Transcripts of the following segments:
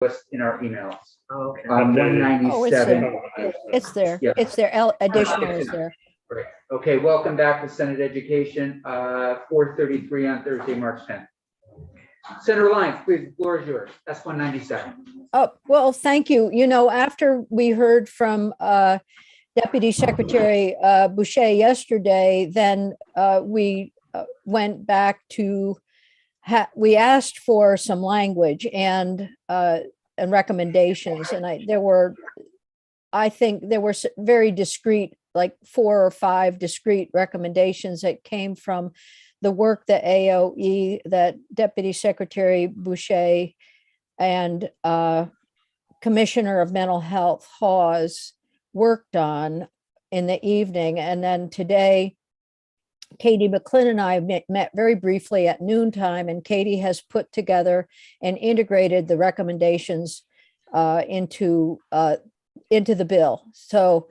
list in our emails. Oh, okay. On Oh, it's 197. there. It's there. Yeah. It's there. Additional is there. Right. Okay, welcome back to Senate Education, 4:33 on Thursday, March 10th. Senator Lyons, please, the floor is yours. S 197. Oh, well, thank you. You know, after we heard from Deputy Secretary Boucher yesterday, then we went back to, we asked for some language and recommendations. And I think there were very discrete, like 4 or 5 discrete recommendations that came from the work that AOE, that Deputy Secretary Boucher and Commissioner of Mental Health Hawes worked on in the evening. And then today, Katie McClin and I met very briefly at noontime, and Katie has put together and integrated the recommendations into the bill. So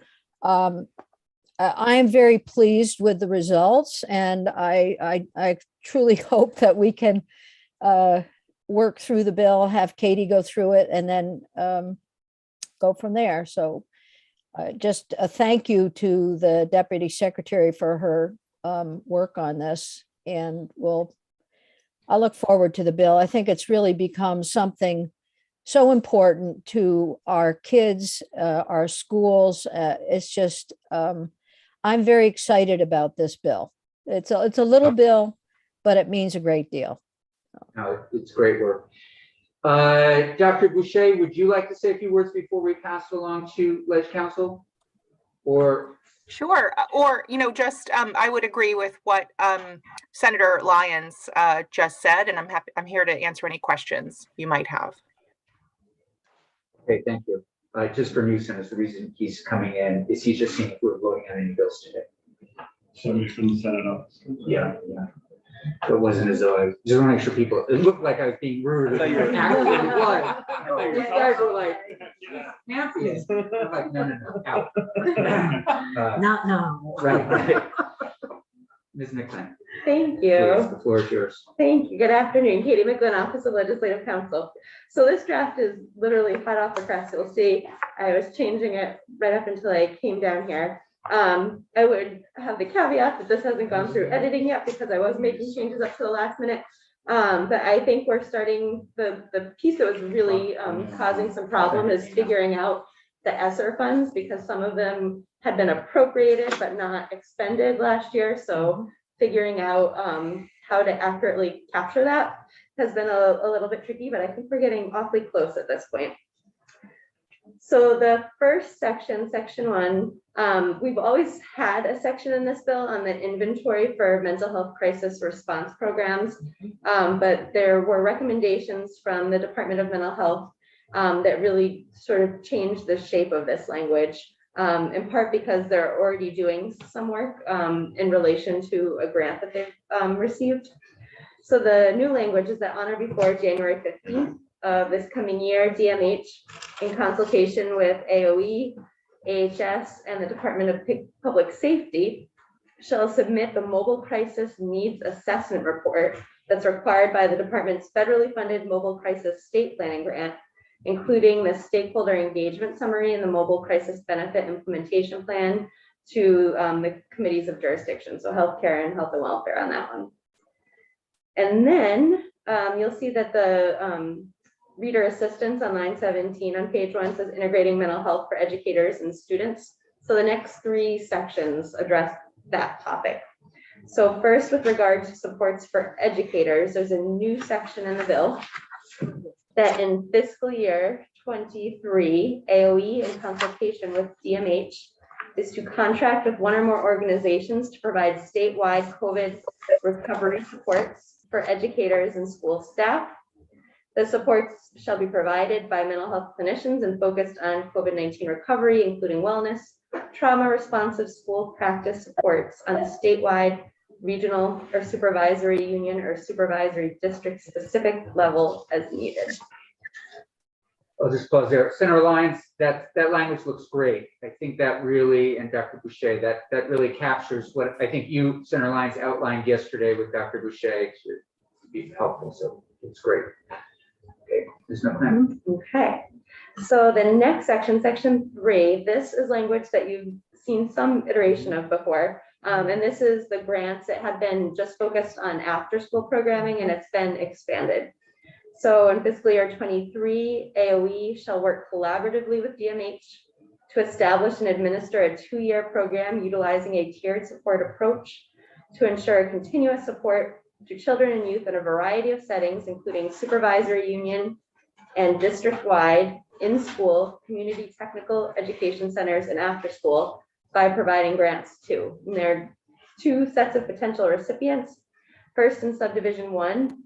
I am very pleased with the results, and I truly hope that we can work through the bill, have Katie go through it, and then go from there. So just a thank you to the Deputy Secretary for her work on this, and I look forward to the bill. I think it's really become something so important to our kids, our schools. It's just, I'm very excited about this bill. It's a little bill, but it means a great deal. No, it's great work. Dr. Boucher, would you like to say a few words before we pass it along to Ledge Council? Or sure. Or, just I would agree with what Senator Lyons just said, and I'm here to answer any questions you might have. Okay, thank you. Just for nuisance, the reason he's coming in is he's just seeing if we're voting on any bills today. Somebody from the Senate office. Yeah. So it wasn't as though I just want to make sure people, it looked like I was being rude. I thought you were- Actually, it was. These guys were like, happy. I'm like, no, out. Not now. Right. Ms. McLean, Thank please, you. the floor is yours. Thank you. Good afternoon. Katie McGlynn, Office of Legislative Counsel. So this draft is literally hot off the press. You'll see I was changing it right up until I came down here. I would have the caveat that this hasn't gone through editing yet because I was making changes up to the last minute. But I think we're starting, the piece that was really causing some problem is figuring out the ESSER funds, because some of them had been appropriated but not expended last year. So figuring out how to accurately capture that has been a little bit tricky, but I think we're getting awfully close at this point. So the first section, section 1, we've always had a section in this bill on the inventory for mental health crisis response programs, but there were recommendations from the Department of Mental Health that really sort of changed the shape of this language, in part because they're already doing some work in relation to a grant that they've received. So the new language is that on or before January 15th of this coming year, DMH, in consultation with AOE, AHS, and the Department of Public Safety, shall submit the Mobile Crisis Needs Assessment Report that's required by the department's federally funded Mobile Crisis State Planning Grant, including the stakeholder engagement summary and the Mobile Crisis Benefit Implementation Plan, to the committees of jurisdiction, so healthcare and health and welfare on that one. And then you'll see that the reader assistance on line 17 on page 1 says integrating mental health for educators and students. So the next 3 sections address that topic. So first, with regard to supports for educators, there's a new section in the bill that in fiscal year 23, AOE in consultation with DMH is to contract with 1 or more organizations to provide statewide COVID recovery supports for educators and school staff. The supports shall be provided by mental health clinicians and focused on COVID-19 recovery, including wellness, trauma responsive school practice supports on a statewide, regional, or supervisory union or supervisory district specific level as needed. I'll just pause there. Senator Lyons, that language looks great. I think that really, and Dr. Boucher, that really captures what I think you, Senator Lyons, outlined yesterday with Dr. Boucher to be helpful. So it's great. Okay. There's no plan. Okay, so the next section, section 3, this is language that you've seen some iteration of before. And this is the grants that have been just focused on after-school programming, and it's been expanded. So in fiscal year 23, AOE shall work collaboratively with DMH to establish and administer a 2-year program utilizing a tiered support approach to ensure continuous support to children and youth in a variety of settings, including supervisory union and district-wide, in-school, community technical education centers, and after-school, by providing grants too. And there are 2 sets of potential recipients. First, in subdivision 1,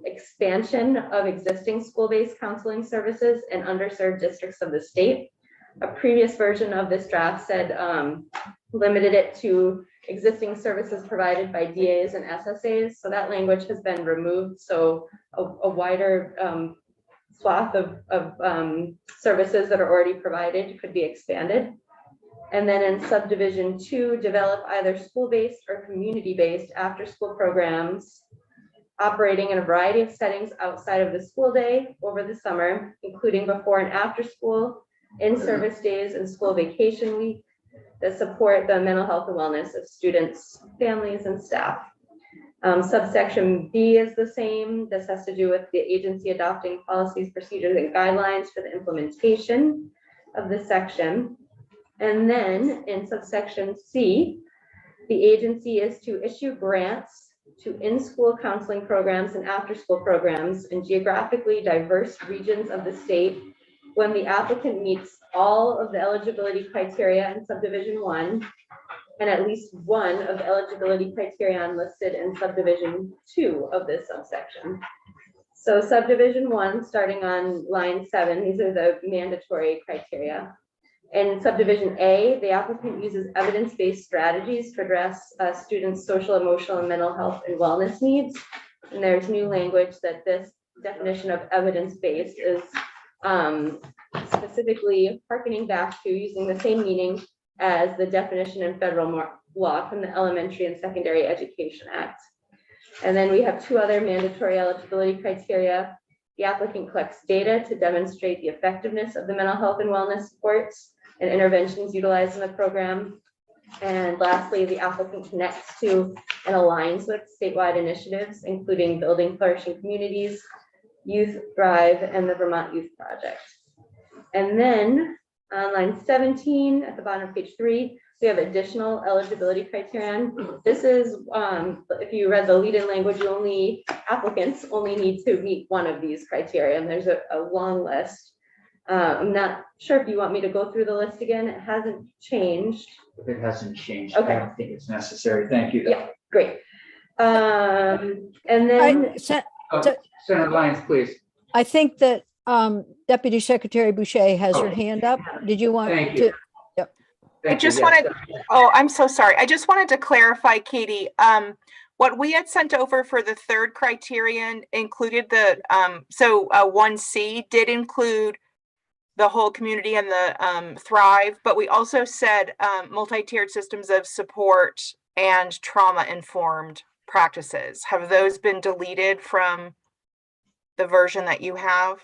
expansion of existing school-based counseling services in underserved districts of the state. A previous version of this draft said limited it to existing services provided by DAs and SSAs. So that language has been removed. So a wider swath of services that are already provided could be expanded. And then in subdivision 2, develop either school-based or community-based after-school programs operating in a variety of settings outside of the school day over the summer, including before and after school, in-service days, and school vacation week, that support the mental health and wellness of students, families, and staff. Subsection B is the same. This has to do with the agency adopting policies, procedures, and guidelines for the implementation of this section. And then in subsection C, the agency is to issue grants to in-school counseling programs and after-school programs in geographically diverse regions of the state when the applicant meets all of the eligibility criteria in subdivision 1 and at least one of the eligibility criterion listed in subdivision 2 of this subsection. So subdivision 1, starting on line 7, these are the mandatory criteria. In subdivision A, the applicant uses evidence-based strategies to address students' social, emotional, and mental health and wellness needs. And there's new language that this definition of evidence-based is specifically hearkening back to using the same meaning as the definition in federal law from the Elementary and Secondary Education Act. And then we have 2 other mandatory eligibility criteria. The applicant collects data to demonstrate the effectiveness of the mental health and wellness supports and interventions utilized in the program. And lastly, the applicant connects to and aligns with statewide initiatives, including Building Flourishing Communities, Youth Thrive, and the Vermont Youth Project. And then on line 17, at the bottom of page 3, we have additional eligibility criterion. This is, if you read the lead-in language, applicants only need to meet one of these criteria, and there's a long list. I'm not sure if you want me to go through the list again. It hasn't changed. If it hasn't changed, Okay. I don't think it's necessary. Thank you. Yeah, great. And then, Senator Lyons, please. I think that Deputy Secretary Boucher has her hand up. Did you want Thank to? you. Yep. Thank I just you. Yes. wanted, oh, I'm so sorry. I just wanted to clarify, Katie, what we had sent over for the 3rd criterion included the, 1C did include the whole community and the Thrive, but we also said multi-tiered systems of support and trauma-informed practices. Have those been deleted from the version that you have?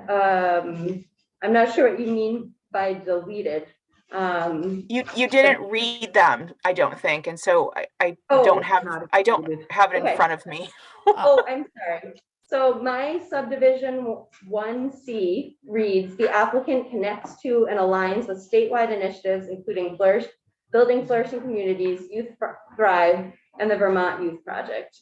I'm not sure what you mean by deleted. You didn't read them, I don't think, and so I don't have it in Okay. front of me. Oh, I'm sorry. So my subdivision 1C reads, the applicant connects to and aligns with statewide initiatives, including Building Flourishing Communities, Youth Thrive, and the Vermont Youth Project.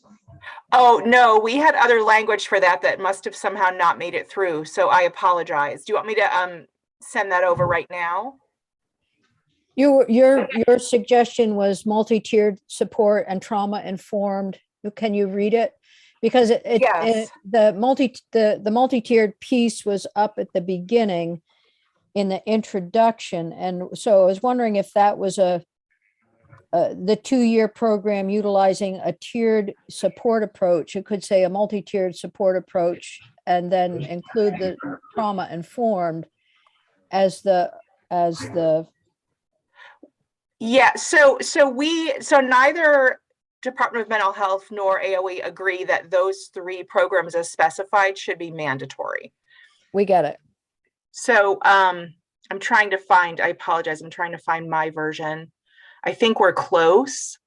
Oh, no, we had other language for that must have somehow not made it through, so I apologize. Do you want me to send that over right now? Your suggestion was multi-tiered support and trauma-informed. Can you read it? Because Yes. the multi-tiered piece was up at the beginning in the introduction. And so I was wondering if that was the 2-year program utilizing a tiered support approach. It could say a multi-tiered support approach and then include the trauma-informed as the Yeah, so neither Department of Mental Health nor AOE agree that those 3 programs as specified should be mandatory. We get it. So I'm trying to find, I apologize, I'm trying to find my version. I think we're close.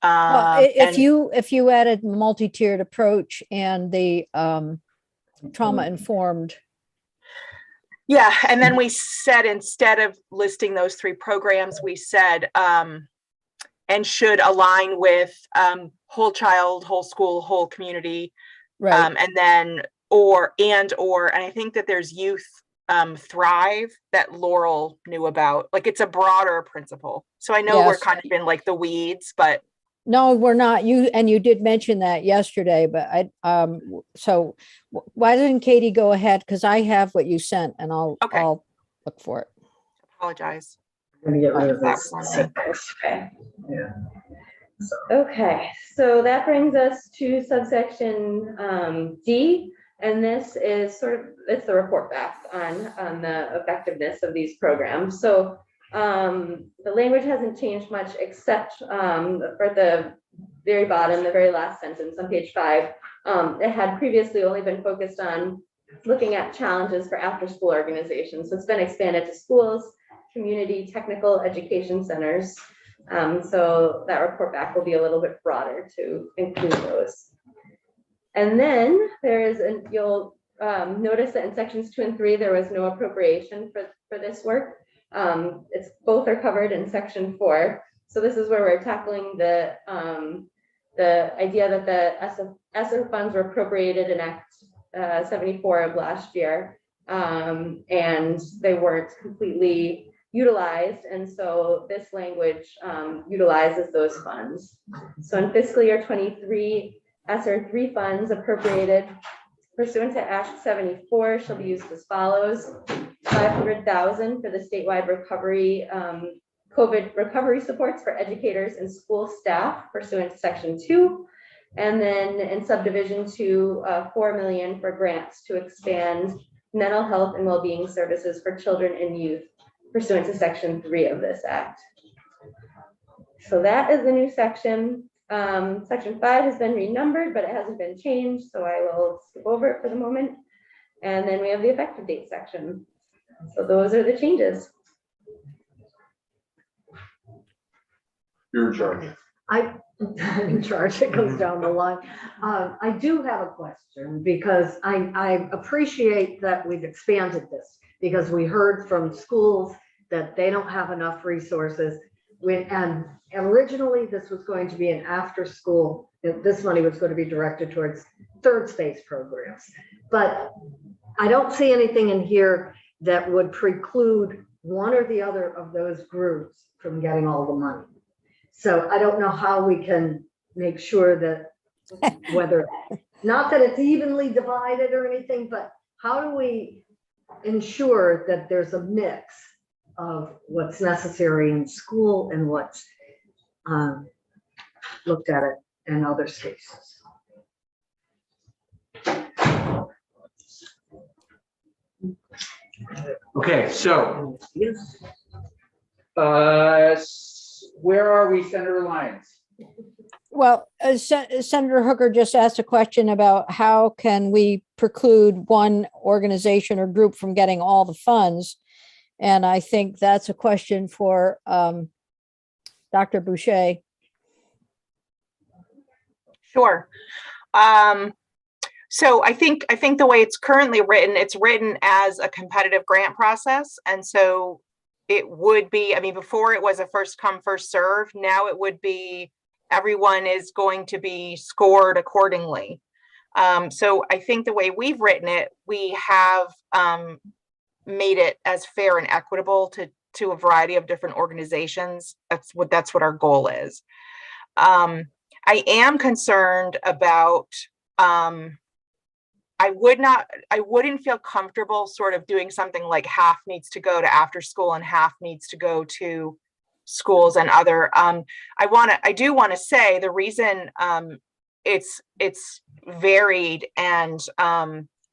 Well, And if you added multi-tiered approach and the trauma informed, yeah, and then we said, instead of listing those 3 programs, we said, and should align with whole child, whole school, whole community. right? And then, and I think that there's Youth Thrive that Laurel knew about. Like, it's a broader principle. So I know we're Yes. kind of in like the weeds, but No, we're not. You did mention that yesterday, but so why didn't Katie go ahead? Because I have what you sent and Okay. I'll look for it. apologize. I'm gonna get rid of Back this. one. Okay. Yeah. Okay, so that brings us to subsection D, and this is it's the report back on the effectiveness of these programs. So the language hasn't changed much except for the very bottom, the very last sentence on page 5. It had previously only been focused on looking at challenges for after-school organizations. So it's been expanded to schools, community technical education centers. So that report back will be a little bit broader to include those. And then you'll notice that in sections 2 and 3, there was no appropriation for this work. It's both are covered in section 4. So this is where we're tackling the idea that the ESSER funds were appropriated in Act 74 of last year, and they weren't completely utilized, and so this language utilizes those funds. So in fiscal year 23, ESSER 3 funds appropriated pursuant to Act 74 shall be used as follows: $500,000 for the statewide recovery COVID recovery supports for educators and school staff pursuant to section 2, and then in subdivision 2, $4 million for grants to expand mental health and well-being services for children and youth pursuant to section 3 of this act. So that is the new section. Section 5 has been renumbered, but it hasn't been changed, so I will skip over it for the moment. And then we have the effective date section. So those are the changes. You're in charge. I'm in charge, it goes down the line. I do have a question because I appreciate that we've expanded this because we heard from schools that they don't have enough resources. And originally this was going to be an after school, this money was going to be directed towards third space programs. But I don't see anything in here that would preclude one or the other of those groups from getting all the money. So I don't know how we can make sure that whether, not that it's evenly divided or anything, but how do we ensure that there's a mix of what's necessary in school and what's looked at it in other spaces? Okay, so Yes. where are we, Senator Lyons? Well, Senator Hooker just asked a question about how can we preclude one organization or group from getting all the funds? And I think that's a question for Dr. Boucher. Sure. So I think the way it's currently written, it's written as a competitive grant process. And so it would be, I mean, before it was a first come, first serve. Now it would be everyone is going to be scored accordingly. So I think the way we've written it, we have made it as fair and equitable to a variety of different organizations. That's what our goal is. I am concerned about, I wouldn't feel comfortable sort of doing something like half needs to go to after school and half needs to go to schools and other. I do want to say the reason it's varied and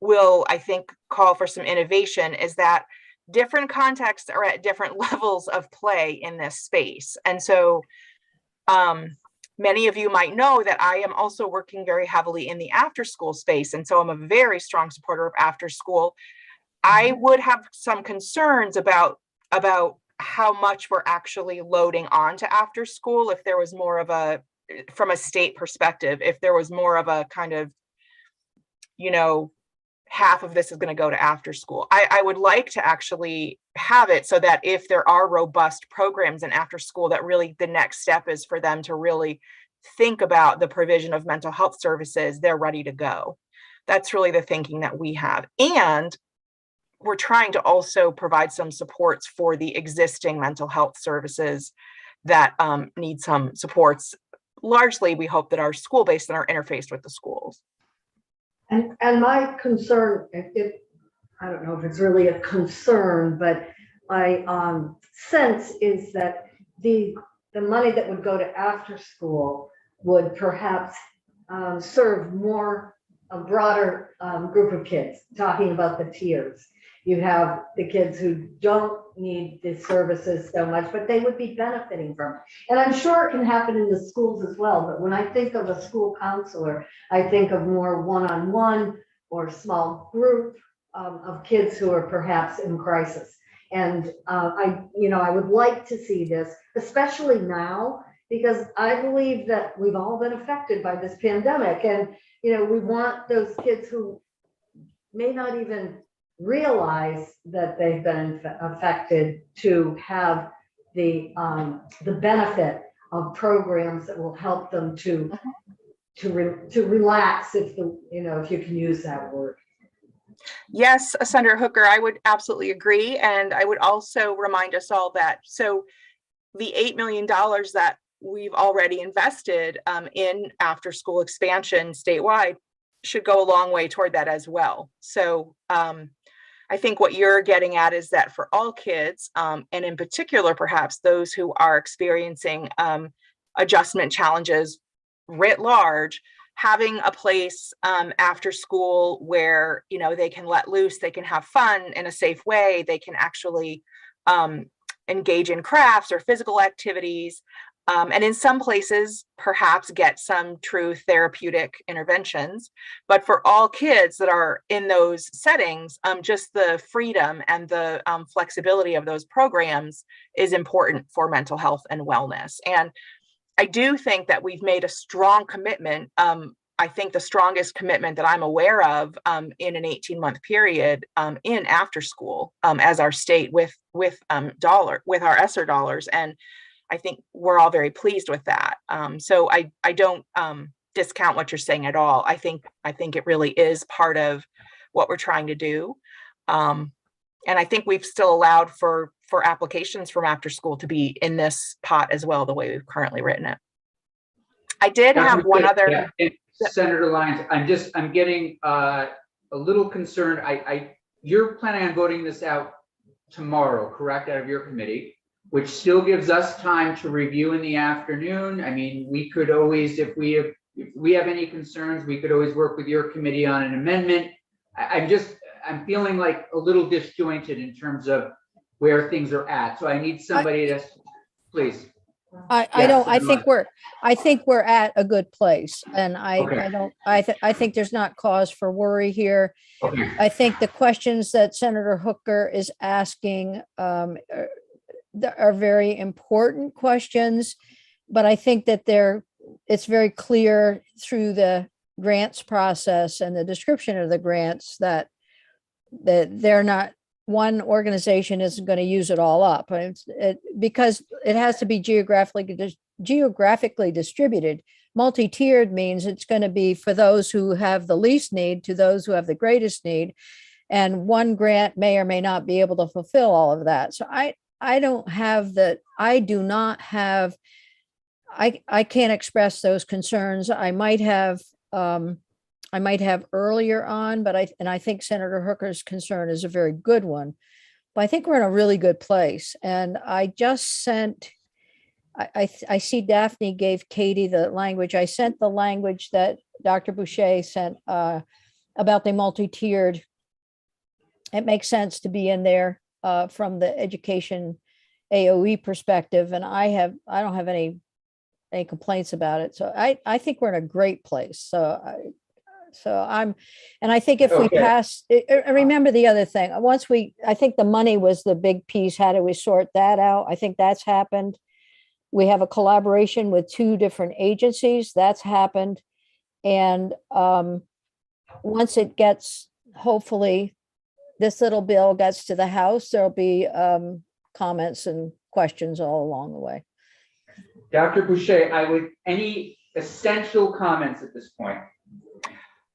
will, I think, call for some innovation is that different contexts are at different levels of play in this space. And so many of you might know that I am also working very heavily in the after school space. And so I'm a very strong supporter of after school. I would have some concerns about how much we're actually loading onto after school if there was more of a, from a state perspective, if there was more of a kind of, you know, half of this is going to go to after school. I would like to actually have it so that if there are robust programs in after school, that really the next step is for them to really think about the provision of mental health services, they're ready to go. That's really the thinking that we have. And we're trying to also provide some supports for the existing mental health services that need some supports. Largely, we hope that are school-based and are interfaced with the schools. And my concern, I don't know if it's really a concern, but my sense is that the money that would go to after school would perhaps serve more, a broader group of kids, talking about the tiers. You have the kids who don't need the services so much, but they would be benefiting from it. And I'm sure it can happen in the schools as well, but when I think of a school counselor, I think of more one-on-one or small group of kids who are perhaps in crisis. And I would like to see this, especially now, because I believe that we've all been affected by this pandemic. And, you know, we want those kids who may not even realize that they've been affected to have the benefit of programs that will help them to relax, if you can use that word. Yes, Senator Hooker, I would absolutely agree. And I would also remind us all that, so the $8 million that we've already invested in after school expansion statewide should go a long way toward that as well. So I think what you're getting at is that for all kids, and in particular, perhaps those who are experiencing adjustment challenges writ large, having a place after school where, you know, they can let loose, they can have fun in a safe way, they can actually engage in crafts or physical activities, and in some places, perhaps get some true therapeutic interventions. But for all kids that are in those settings, just the freedom and the flexibility of those programs is important for mental health and wellness. And I do think that we've made a strong commitment. I think the strongest commitment that I'm aware of in an 18-month period in after school as our state with our ESSER dollars. And I think we're all very pleased with that. So I don't discount what you're saying at all. I think it really is part of what we're trying to do. And I think we've still allowed for applications from after school to be in this pot as well, the way we've currently written it. I did have one other. Yeah. Senator Lyons, I'm getting a little concerned. You're planning on voting this out tomorrow, correct, out of your committee, which still gives us time to review in the afternoon. I mean, we could always, if we have any concerns, we could always work with your committee on an amendment. I'm feeling like a little disjointed in terms of where things are at. So I need somebody to, please. I think we're at a good place, and Okay. I think there's not cause for worry here. Okay. I think the questions that Senator Hooker is asking are very important questions, but I think that it's very clear through the grants process and the description of the grants that they're not, one organization isn't going to use it all up, because it has to be geographically distributed. Multi-tiered means it's going to be for those who have the least need to those who have the greatest need, and one grant may or may not be able to fulfill all of that. So I can't express those concerns. I might have earlier on, but I think Senator Hooker's concern is a very good one. But I think we're in a really good place. And I just sent, I see Daphne gave Katie the language. I sent the language that Dr. Boucher sent about the multi-tiered. It makes sense to be in there from the education AOE perspective. And I don't have any any complaints about it. So I think we're in a great place. And I think if we Okay. pass, I remember the other thing, I think the money was the big piece. How do we sort that out? I think that's happened. We have a collaboration with 2 different agencies. That's happened. And once it gets, hopefully, this little bill gets to the House, there'll be comments and questions all along the way. Dr. Boucher, any essential comments at this point?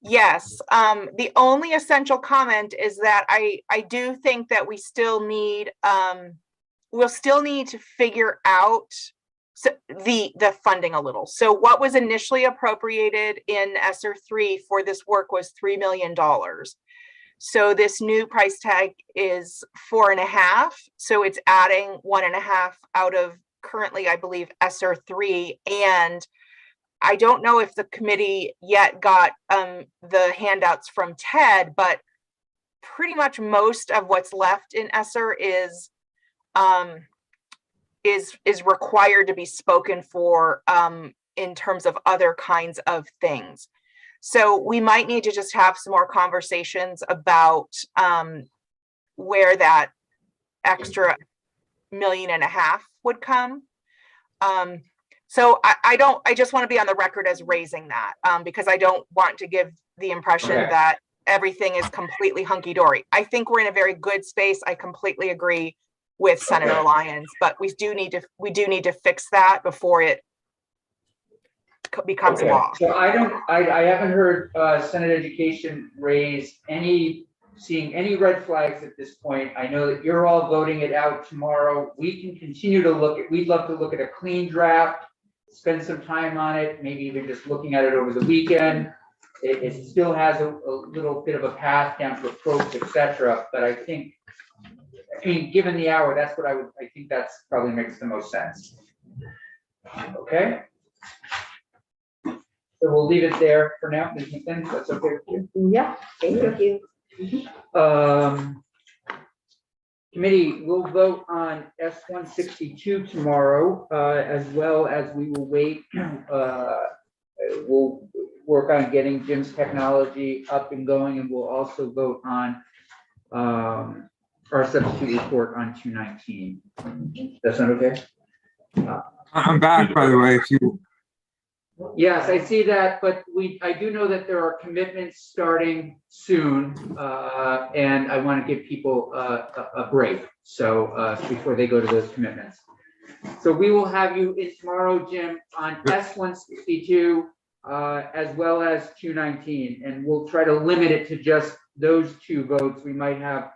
Yes, the only essential comment is that I do think that we still need, we'll still need to figure out the funding a little. So what was initially appropriated in ESSER 3 for this work was $3 million. So this new price tag is 4.5. So it's adding 1.5 out of currently, I believe, ESSER 3. And I don't know if the committee yet got the handouts from Ted, but pretty much most of what's left in ESSER is required to be spoken for in terms of other kinds of things. So we might need to just have some more conversations about where that extra $1.5 million would come. So I just want to be on the record as raising that because I don't want to give the impression Okay. that everything is completely hunky-dory. I think we're in a very good space. I completely agree with Senator Okay. Lyons, but we do need to fix that before it becomes Okay. law. So I haven't heard Senate Education seeing any red flags at this point. I know that you're all voting it out tomorrow. We can continue to we'd love to look at a clean draft, spend some time on it, maybe even just looking at it over the weekend. It still has a little bit of a path down to approach, et cetera, but I mean, given the hour, I think that's probably makes the most sense. Okay? So we'll leave it there for now, Ms. McLean, that's okay with you? Yeah, thank you. Committee, we'll vote on S-162 tomorrow, as well as we will wait. We'll work on getting Jim's technology up and going, and we'll also vote on our substitute report on 219. That's not okay? I'm back, by the way, if you, Yes, I see that, but I do know that there are commitments starting soon, and I want to give people a break, so before they go to those commitments. So we will have you in tomorrow, Jim, on S-162, as well as 219, and we'll try to limit it to just those 2 votes. We might have,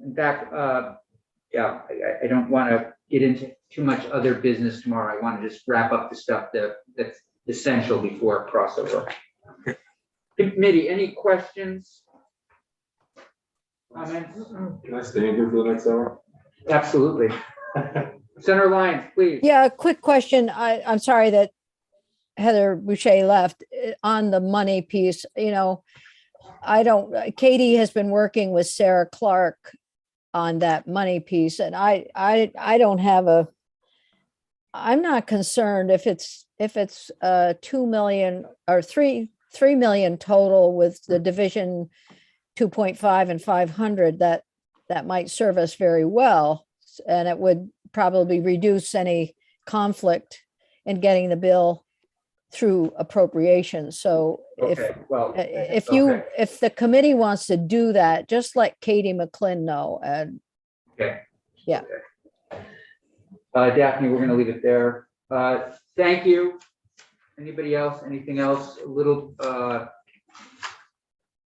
in fact, yeah, I don't want to get into too much other business tomorrow. I want to just wrap up the stuff that's essential before crossover. Committee, any questions? Comments? Can I stay in here for the next hour? Absolutely. Senator Lyons, please. Yeah, a quick question. I'm sorry that Heather Boucher left on the money piece. Katie has been working with Sarah Clark on that money piece, and I don't have I'm not concerned if it's 2 million or 3 million total with the division 2.5 and 500, that might serve us very well. And it would probably reduce any conflict in getting the bill through appropriations. So Okay, well, if the committee wants to do that, just let Katie McClinn know. And okay. Yeah. Daphne, we're going to leave it there. Thank you. Anybody else? Anything else? A little